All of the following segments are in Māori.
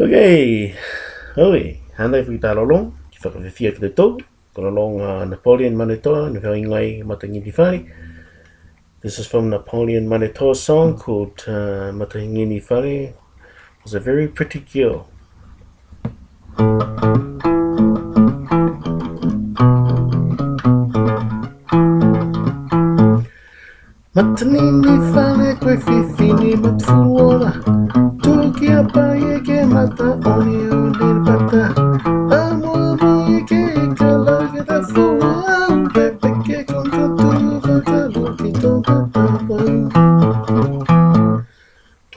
Okay, oi, hanai fi talalong, ki whakawhiwhia ki te tau, ko long Napoleon Manitoa, na whiau ingai Matangini Whare. This is from Napoleon Manitoa's song called Matangini Whare. Was a very pretty girl. Matanini Whare koe whiwhini matfuora, tūki a pai e ke mata oni o le pata. Amo mai e ke kalage da fua, pepe ke konta tuva ka loki toka tapa.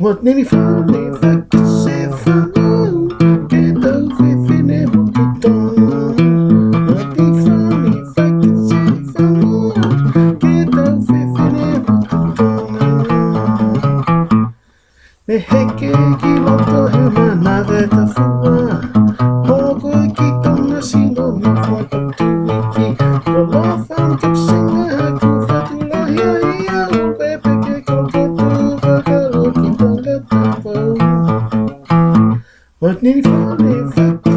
Matanini Whare whakise whanau, ke tau whiwhine mokitona. Matanini Whare whakise whanau, ke tau whiwhine mokitona. Me heke ki loto he manawe ta fua, hoko e ki tona sino me whata tuiki. Wala whan kapsinga haku whatulahi a ia, upepe ke konta tuva ka loki tonga tawau. Matanini Whare whakise